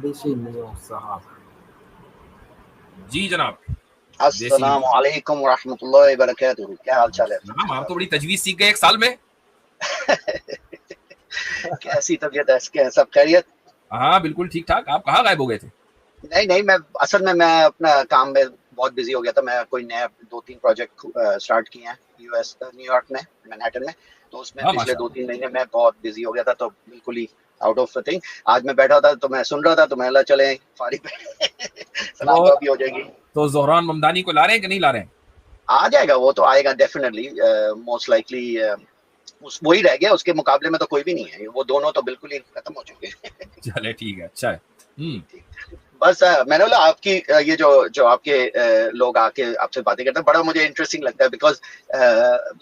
دیسی میاں صاحب. جی جناب. السلام علیکم ورحمۃ اللہ وبرکاتہ. کیا حال چال ہے؟ جناب آپ تو بڑی تجویز سیکھ گئے ایک سال میں. کیسی طبیعت ہے؟ سب خیریت؟ ہاں بالکل ٹھیک ٹھاک. آپ کہاں غائب ہو گئے تھے؟ نہیں میں اصل میں اپنا کام میں بہت بزی ہو گیا تھا. میں کوئی نیا 2-3 پروجیکٹ اسٹارٹ کیے ہیں یو ایس نیو یارک میں مینہٹن میں. تو اس میں ہاں پچھلے ماشاء اللہ. 2-3 مہینے میں بہت بزی ہو گیا تھا, تو بالکل ہی آؤٹ آف تھنگ. آج میں بیٹھا تھا تو میں سن رہا تھا, تو میں اللہ چلے فارغ سلام دعا بھی ہو جائے گی. تو زہران ممدانی کو لا رہے ہیں کہ نہیں لا رہے ہیں؟ آ جائے گا, وہ تو آئے گا ڈیفینیٹلی. موسٹ لائکلی وہی رہ گیا, اس کے مقابلے میں تو کوئی بھی نہیں ہے. وہ دونوں تو بالکل ہی ختم ہو چکے ہیں. چلے ٹھیک ہے, اچھا ہے. بس میں نے بولا آپ کی یہ جو آپ کے لوگ آ کے آپ سے باتیں کرتے ہیں, بڑا مجھے انٹرسٹنگ لگتا ہے. بیکاز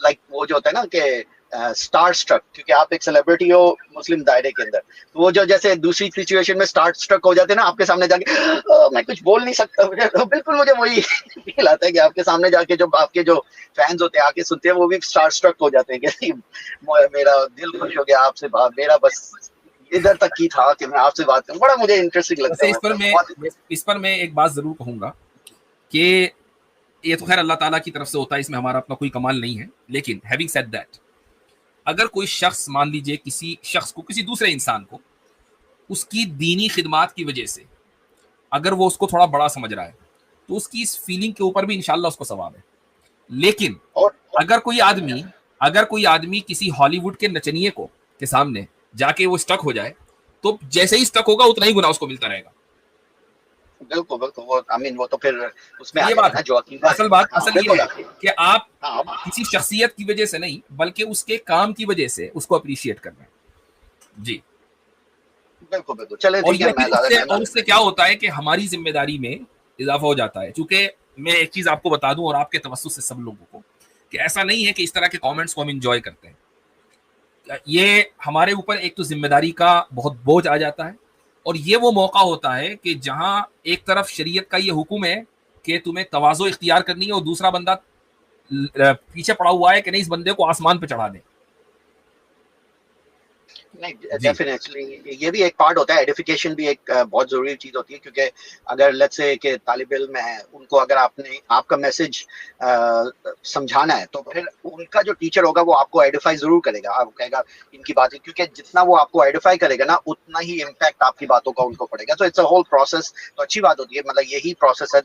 لائک وہ جو ہوتا ہے نا کہ اسٹار اسٹرک, کیونکہ آپ ایک سیلیبریٹی ہو مسلم دائرے کے اندر, وہ جو جیسے دوسری سچویشن میں اسٹار اسٹرک ہو جاتے ہیں نا آپ کے سامنے جا کے, میں کچھ بول نہیں سکتا. بالکل مجھے وہی فیل آتا ہے کہ آپ کے سامنے جا کے جو آپ کے جو فینس ہوتے ہیں آ کے سنتے ہیں, وہ بھی اسٹار اسٹرک ہو جاتے ہیں کہ میرا دل خوش ہو گیا آپ سے بات, میرا بس ادھر تک کی تھا کہ میں آپ سے بات کروں. بڑا مجھے انٹرسٹنگ لگتا ہے. اس پر میں ایک بات ضرور کہوں گا کہ یہ تو خیر اللہ تعالیٰ کی طرف سے ہوتا ہے, اس میں ہمارا اپنا کوئی کمال نہیں ہے. لیکن ہیونگ سیڈ دیٹ, اگر کوئی شخص مان لیجئے کسی شخص کو, کسی دوسرے انسان کو, اس کی دینی خدمات کی وجہ سے اگر وہ اس کو تھوڑا بڑا سمجھ رہا ہے, تو اس کی اس فیلنگ کے اوپر بھی انشاءاللہ اس کو ثواب ہے. لیکن اگر کوئی آدمی کسی ہالی ووڈ کے نچنیے کو کے سامنے جا کے وہ اسٹک ہو جائے, تو جیسے ہی اسٹک ہوگا اتنا ہی گناہ اس کو ملتا رہے گا. بالکل وہ تو پھر اس میں آ یہ جائے گا بات نا ہے. جو اصل یہ ہے کہ آپ ہاں کسی شخصیت کی وجہ سے نہیں, بلکہ اس کے کام کی وجہ سے اس کو اپریشیٹ کرنا ہے. جی بالکل چلے اور ٹھیک ہے. میں زیادہ اس سے کیا ہوتا ہے کہ ہماری ذمہ داری میں اضافہ ہو جاتا ہے. چونکہ میں ایک چیز آپ کو بتا دوں, اور آپ کے توسط سے سب لوگوں کو, کہ ایسا نہیں ہے کہ اس طرح کے کامنٹس کو ہم انجوائے کرتے ہیں. یہ ہمارے اوپر ایک تو ذمہ داری کا بہت بوجھ آ جاتا ہے, اور یہ وہ موقع ہوتا ہے کہ جہاں ایک طرف شریعت کا یہ حکم ہے کہ تمہیں تواضع اختیار کرنی ہے, اور دوسرا بندہ پیچھے پڑا ہوا ہے کہ نہیں اس بندے کو آسمان پہ چڑھا دیں. نہیں ڈیفینیٹلی یہ بھی ایک پارٹ ہوتا ہے. ایڈیفیکیشن بھی ایک بہت ضروری چیز ہوتی ہے, کیونکہ اگر لیٹس سے کہ طالب علم ہے, ان کو اگر آپ کا میسج سمجھانا ہے, تو پھر ان کا جو ٹیچر ہوگا وہ آپ کو ایڈیفائی ضرور کرے گا. آپ کہے گا ان کی باتیں, کیونکہ جتنا وہ آپ کو ایڈیفائی کرے گا نا, اتنا ہی امپیکٹ آپ کی باتوں کا ان کو پڑے گا. تو اٹس اے ہول پروسیس. تو اچھی بات ہوتی ہے, مطلب یہی پروسیس ہے.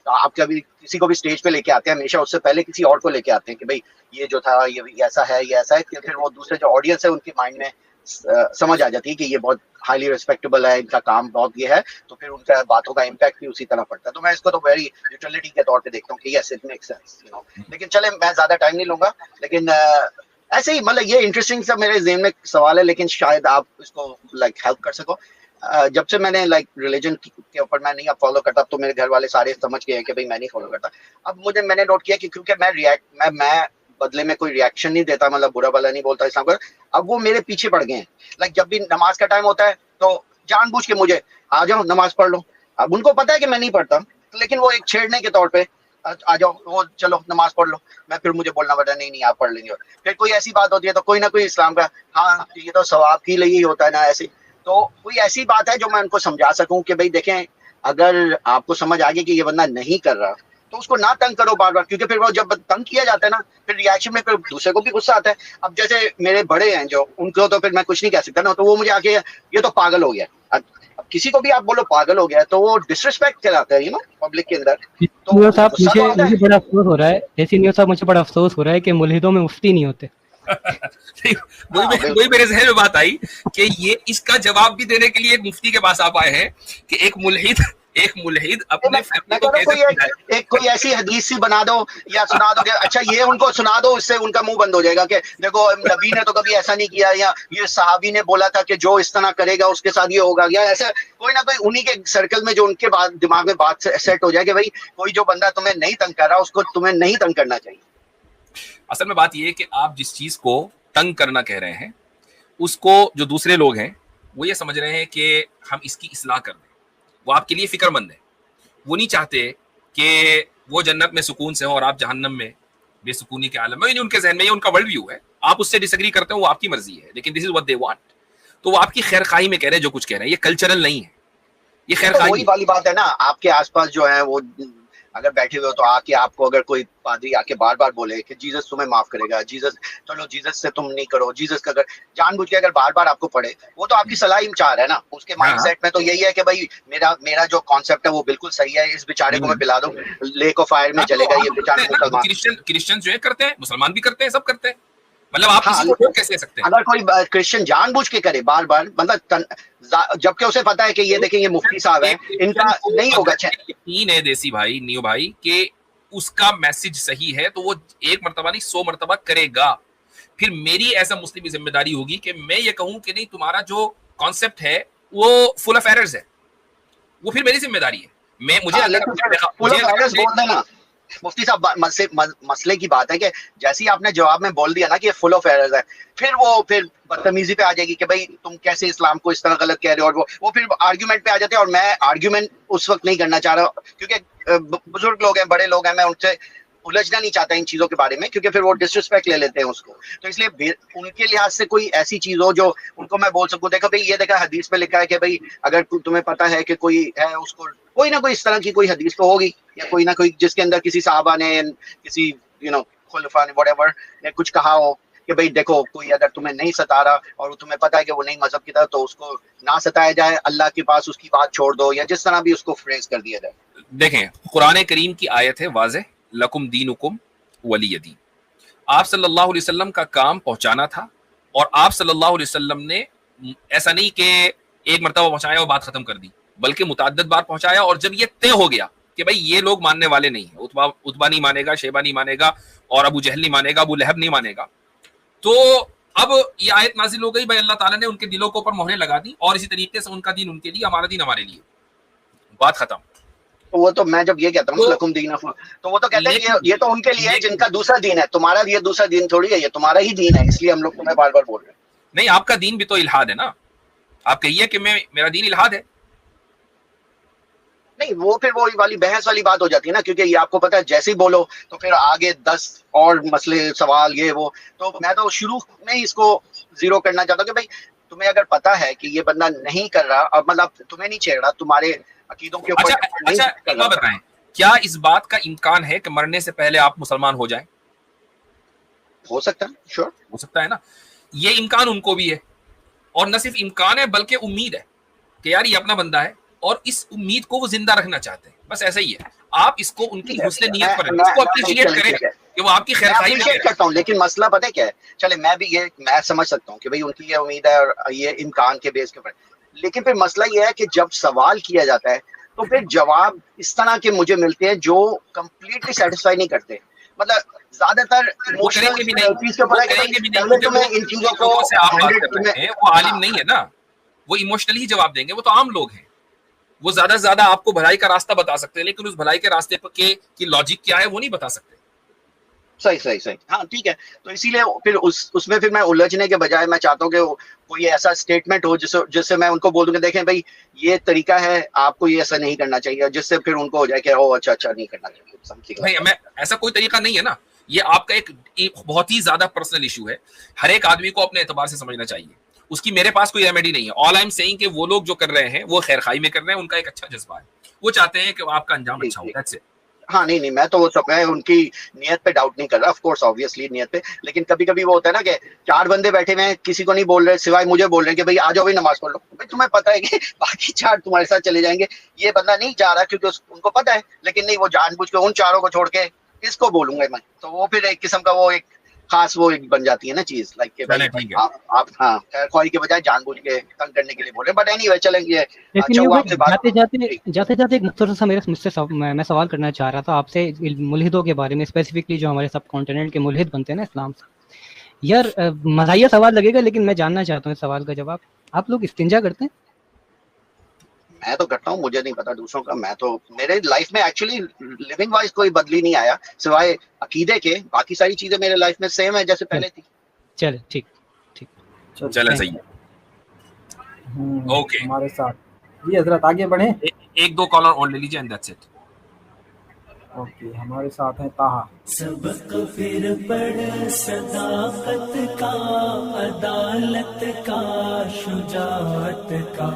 آپ کسی کو بھی اسٹیج پہ لے کے آتے ہیں, ہمیشہ اس سے پہلے کسی اور کو لے کے آتے ہیں کہ بھائی یہ جو تھا یہ ایسا ہے, یہ ایسا ہے. پھر وہ دوسرے جو آڈینس ہے ان کے مائنڈ میں سمجھ آ جاتی ہے کہ یہ بہت ہائیلی ریسپیکٹیبل ہے, ان کا کام بہت یہ ہے, تو پھر ان کا باتوں کا امپیکٹ بھی اسی طرح پڑتا ہے. تو میں اس کو تو ویری یوٹیلٹی کے طور پہ دیکھتا ہوں کہ یس اٹ میک سینس. لیکن چلے میں زیادہ ٹائم نہیں لوں گا. لیکن ایسے ہی مطلب یہ انٹرسٹنگ سا میرے ذہن میں سوال ہے, لیکن شاید آپ اس کو لائک ہیلپ کر سکو. جب سے میں نے لائک ریلیجن کے اوپر میں نہیں اب فالو کرتا, تو میرے گھر والے سارے سمجھ گئے ہیں کہ بھائی میں نہیں فالو کرتا. اب میں نے نوٹ کیا کہ کیونکہ میں بدلے میں کوئی ریئیکشن نہیں دیتا, مطلب برا بلا نہیں بولتا اسلام پر. اب وہ میرے پیچھے پڑ گئے ہیں. لائک جب بھی نماز کا ٹائم ہوتا ہے تو جان بوجھ کے مجھے آ جاؤ نماز پڑھ لو. اب ان کو پتا ہے کہ میں نہیں پڑھتا, لیکن وہ ایک چھیڑنے کے طور پہ آ جاؤ, وہ چلو نماز پڑھ لو. پھر مجھے بولنا پڑتا نہیں آپ پڑھ لیں گے. پھر کوئی ایسی بات ہوتی ہے تو کوئی نہ کوئی اسلام کا, ہاں یہ تو ثواب کے لیے ہی ہوتا ہے نا ایسے. تو کوئی ایسی بات ہے جو میں ان کو سمجھا سکوں کہ بھائی دیکھیں, اگر آپ کو سمجھ آ گئی کہ یہ بندہ نہیں کر رہا, تو اس کو نہ تنگ کرو بار بار, کیونکہ پھر وہ جب تنگ کیا جاتا ہے نا, پھر ریئیکشن میں پھر دوسرے کو بھی غصہ آتا ہے. اب جیسے میرے بڑے ہیں جو, ان کو تو پھر میں کچھ نہیں کہہ سکتا نا, تو وہ مجھے آ کے یہ تو پاگل ہو گیا. اب کسی کو بھی آپ بولو پاگل ہو گیا تو وہ ڈسرسپیکٹ کراتا ہے پبلک کے اندر. تو نیو صاحب غصہ تو آتا مجھے ہے. بڑا افسوس ہو رہا ہے, ایسی نیو صاحب مجھے بڑا افسوس ہو رہا ہے کہ ملحدوں میں مفتی نہیں ہوتے. وہی میرے ذہن میں بات آئی کہ یہ اس کا جواب بھی دینے کے لیے ایک مفتی کے پاس آپ آئے ہیں کہ ایک ملحد اپنے فیملی کو کیسے کوئی ایسی حدیث سی بنا دو یا سنا دو کہ اچھا یہ ان کو سنا دو, اس سے ان کا منہ بند ہو جائے گا کہ دیکھو نبی نے تو کبھی ایسا نہیں کیا, یا یہ صحابی نے بولا تھا کہ جو اس طرح کرے گا اس کے ساتھ یہ ہوگا, یا ایسا کوئی نہ کوئی انہی کے سرکل میں جو ان کے بعد دماغ میں بات سیٹ ہو جائے کہ بھائی کوئی جو بندہ تمہیں نہیں تنگ کر رہا اس کو تمہیں نہیں تنگ کرنا چاہیے. اصل میں بات یہ ہے کہ آپ جس چیز کو تنگ کرنا کہہ رہے ہیں, اس کو جو دوسرے لوگ ہیں وہ یہ سمجھ رہے ہیں کہ ہم اس کی اصلاح کر دیں. وہ آپ کے لیے فکر مند ہے, وہ نہیں چاہتے کہ وہ جنت میں سکون سے ہوں اور آپ جہنم میں بے سکونی کے عالم میں. ان کے ذہن میں یہ ان کا ورلڈ ویو ہے, آپ اس سے ڈس ایگری کرتے ہیں وہ آپ کی مرضی ہے, لیکن دس از واٹ دے وانٹ. تو وہ آپ کی خیر خواہی میں کہہ رہے ہیں جو کچھ کہہ رہے ہیں, یہ کلچرل نہیں ہے. یہ خیر تو خواہی وہی والی بات ہے نا, آپ کے آس پاس جو ہے وہ اگر بیٹھے ہوئے ہو تو آ کے آپ کو اگر کوئی پادری آ کے بار بار بولے کہ جیزس تمہیں معاف کرے گا, جیزس چلو جیزس سے تم نہیں کرو, جیزس کا اگر جان بوجھ کے اگر بار بار آپ کو پڑھے, وہ تو آپ کی صلاح چار ہے نا. اس کے مائنڈ سیٹ میں تو یہی ہے کہ بھائی میرا جو کانسیپٹ ہے وہ بالکل صحیح ہے, اس بیچارے کو میں پلا دوں, لیک آف فائر میں جلے گا یہ بیچارہ مسلمان. کرسچن جو ہے کرتے ہیں, مسلمان بھی کرتے ہیں, سب کرتے ہیں, مطلب آپ کسی کو ٹھوک کیسے سکتے ہیں؟ اگر کوئی کرسچن جان بوجھ کے کرے بار بار, مطلب جبکہ اسے پتا ہے کہ یہ دیکھیں یہ مفتی صاحب ہیں, ان کا نہیں ہوگا. یقین ہے دیسی بھائی, نیو بھائی, کہ اس کا میسج صحیح ہے تو وہ ایک مرتبہ نہیں 100 مرتبہ کرے گا. پھر میری ایسا مسلم ذمہ داری ہوگی کہ میں یہ کہوں کہ نہیں تمہارا جو کانسیپٹ ہے وہ فل آف ایررز ہے, وہ پھر میری ذمہ داری ہے. میں مجھے مفتی صاحب مسئلے کی بات ہے کہ جیسی آپ نے جواب میں بول دیا نا کہ یہ فل آف ایررز ہے, پھر بدتمیزی پہ آ جائے گی کہ بھائی تم کیسے اسلام کو اس طرح غلط کہہ رہے ہو, اور وہ پھر آرگیومنٹ پہ آ جاتے ہیں. اور میں آرگیومنٹ اس وقت نہیں کرنا چاہ رہا کیونکہ بزرگ لوگ ہیں, بڑے لوگ ہیں, میں ان سے الجھنا نہیں چاہتا ان چیزوں کے بارے میں, کیونکہ پھر وہ ڈسرسپیکٹ لے لیتے ہیں اس کو. تو اس لیے ان کے لحاظ سے کوئی ایسی چیز ہو جو ان کو میں بول سکوں, دیکھو بھائی یہ دیکھا حدیث میں لکھا ہے کہ بھائی اگر تمہیں پتا ہے کہ کوئی ہے, اس کو کوئی نہ کوئی اس طرح کی کوئی حدیث تو ہوگی, یا کوئی نہ کوئی جس کے اندر کسی صحابہ نے کسی خلفاء نے whatever نے کچھ کہا ہو کہ بھئی دیکھو کوئی اگر تمہیں نہیں ستا رہا اور تمہیں پتا ہے کہ وہ نہیں مذہب کی طرف, تو اس کو نہ ستایا جائے, اللہ کے پاس اس کی بات چھوڑ دو, یا جس طرح بھی اس کو فریز کر دیا جائے. دیکھیں قرآن کریم کی آیت ہے واضح, لکم دینکم ولی دین. آپ صلی اللہ علیہ وسلم کا کام پہنچانا تھا, اور آپ صلی اللہ علیہ وسلم نے ایسا نہیں کہ ایک مرتبہ پہنچایا اور بات ختم کر دی, بلکہ متعدد بار پہنچایا. اور جب یہ طے ہو گیا کہ بھائی یہ لوگ ماننے والے نہیں ہیں, اتبا نہیں مانے گا, شیبہ نہیں مانے گا, اور ابو جہل نہیں مانے گا, ابو لہب نہیں مانے گا, تو اب یہ آیت نازل ہو گئی. بھائی اللہ تعالیٰ نے ان کے دلوں کے اوپر مہریں لگا دی, اور اسی طریقے سے ان کا دین ان کے لیے, ہمارا دین ہمارے لیے, بات ختم. وہ تو میں جب یہ کہتا ہوں لکم دینکم, تو وہ تو کہتے ہیں یہ تو ان کے لیے ہے جن کا دوسرا دین ہے, تمہارا یہ دوسرا دین تھوڑی ہے, یہ تمہارا ہی دین ہے, اس لیے ہم لوگ تمہیں بار بار بول رہے ہیں. نہیں, آپ کا دین بھی تو الہاد ہے نا, آپ کہیے کہ میرا دین الہاد ہے. نہیں, وہ پھر وہ والی بحث والی بات ہو جاتی ہے نا, کیونکہ یہ آپ کو پتا ہے جیسے ہی بولو تو پھر آگے 10 اور مسئلے سوال یہ وہ. تو میں تو شروع میں ہی اس کو زیرو کرنا چاہتا ہوں کہ بھائی تمہیں اگر پتا ہے کہ یہ بندہ نہیں کر رہا, اور مطلب تمہیں نہیں چھیڑ رہا, تمہارے عقیدوں کے اوپر اچھا ایک بات بتائیں, کیا اس بات کا امکان ہے کہ مرنے سے پہلے آپ مسلمان ہو جائیں؟ ہو سکتا ہے, شور ہو سکتا ہے نا. یہ امکان ان کو بھی ہے, اور نہ صرف امکان ہے بلکہ امید ہے کہ یار یہ اپنا بندہ ہے, اور اس امید کو وہ زندہ رکھنا چاہتے ہیں. بس ایسا ہی ہے, آپ اس کو ان کی حسن نیت پر اس کو اپریشیٹ کریں کہ وہ آپ کی خیر خواہی اپریشیٹ کرتا ہوں. لیکن مسئلہ پتہ کیا ہے, چلے میں سمجھ سکتا ہوں کہ بھئی ان کی یہ امید ہے اور یہ امکان کے بیس کے اوپر, لیکن پھر مسئلہ یہ ہے کہ جب سوال کیا جاتا ہے تو پھر جواب اس طرح کے مجھے ملتے ہیں جو کمپلیٹلی سیٹسفائی نہیں کرتے. مطلب زیادہ تر وہ کریں گے بھی نہیں, وہ عالم نہیں ہے نا, وہ ایموشنلی ہی جواب دیں گے, وہ تو عام لوگ ہیں. وہ زیادہ سے زیادہ آپ کو بھلائی کا راستہ بتا سکتے ہیں, لیکن اس بھلائی کے راستے کی لاجک کیا ہے وہ نہیں بتا سکتے. صحیح, ہاں ٹھیک ہے. تو اسی لیے پھر اس میں پھر میں الجھنے کے بجائے میں چاہتا ہوں کہ کوئی ایسا اسٹیٹمنٹ ہو جس سے میں ان کو بول دوں کہ دیکھیں بھائی یہ طریقہ ہے, آپ کو یہ ایسا نہیں کرنا چاہیے, جس سے پھر ان کو ہو جائے کہ او اچھا نہیں کرنا چاہیے. نہیں, میں ایسا کوئی طریقہ نہیں ہے نا, یہ آپ کا ایک بہت ہی زیادہ پرسنل ایشو ہے. ہر ایک آدمی کو اپنے اعتبار سے سمجھنا چاہیے, اس کی میرے پاس کوئی ریمیڈی نہیں ہے. آل آئی ایم سیئنگ کہ وہ لوگ جو کر رہے ہیں وہ خیر خواہی میں کر رہے ہیں, ان کا ایک اچھا جذبہ ہے, وہ چاہتے ہیں کہ آپ کا انجام اچھا ہو. That's it. ہاں نہیں میں تو میں ان کی نیت پہ ڈاؤٹ نہیں کر رہا, آف کورس آبویسلی نیت پہ, لیکن کبھی کبھی وہ ہوتا ہے نا کہ 4 بندے بیٹھے ہوئے ہیں, کسی کو نہیں بول رہے سوائے مجھے بول رہے ہیں کہ بھائی آ جاؤ بھائی نماز پڑھ لو. بھائی تمہیں پتا ہے کہ باقی 4 تمہارے ساتھ چلے جائیں گے, یہ بندہ نہیں جا رہا کیونکہ ان کو پتا ہے, لیکن نہیں وہ جان بوجھ کے ان 4 کو چھوڑ کے اس کو بولوں گا میں, تو وہ پھر ایک قسم کا وہ ایک خاص وہ ایک بن جاتی ہے نا چیز, لائک کہ آپ ہاں خیر خواہی کے بجائے جان بوجھ کے تنگ کرنے کے لیے بول رہے ہیں. بٹ اینی وے چلیں گے. جاتے ایک مختصر سا مجھ سے میں سوال کرنا چاہ رہا تھا آپ سے ملحدوں کے بارے میں, اسپیسیفکلی جو ہمارے سب کانٹیننٹ کے ملحد بنتے ہیں نا اسلام سے. یار مزاحیہ سوال لگے گا لیکن میں جاننا چاہتا ہوں اس سوال کا جواب. آپ لوگ استنجا کرتے ہیں؟ میں تو کرتا ہوں, مجھے نہیں پتا دوسروں کا. میں تو میرے لائف میں ایکچولی لیونگ وائز کوئی بدلی نہیں آیا سوائے عقیدے کے, باقی ساری چیزیں میرے لائف میں سیم ہے جیسے پہلے تھی. چلے ٹھیک چلے صحیح ہے. اوکے ہمارے ساتھ جی حضرت آگے بڑھیں, 1-2 کالر اور لے لیجیے اینڈ دیٹس اٹ. اوکے ہمارے ساتھ ہیں طاہا. سبق پھر پڑھ صداقت کا, عدالت کا, شجاعت کا,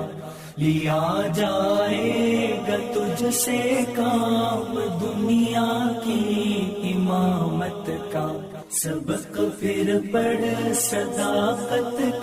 لیا جائے گا تجھ سے کام دنیا کی امامت کا، سبق پھر پڑھ صداقت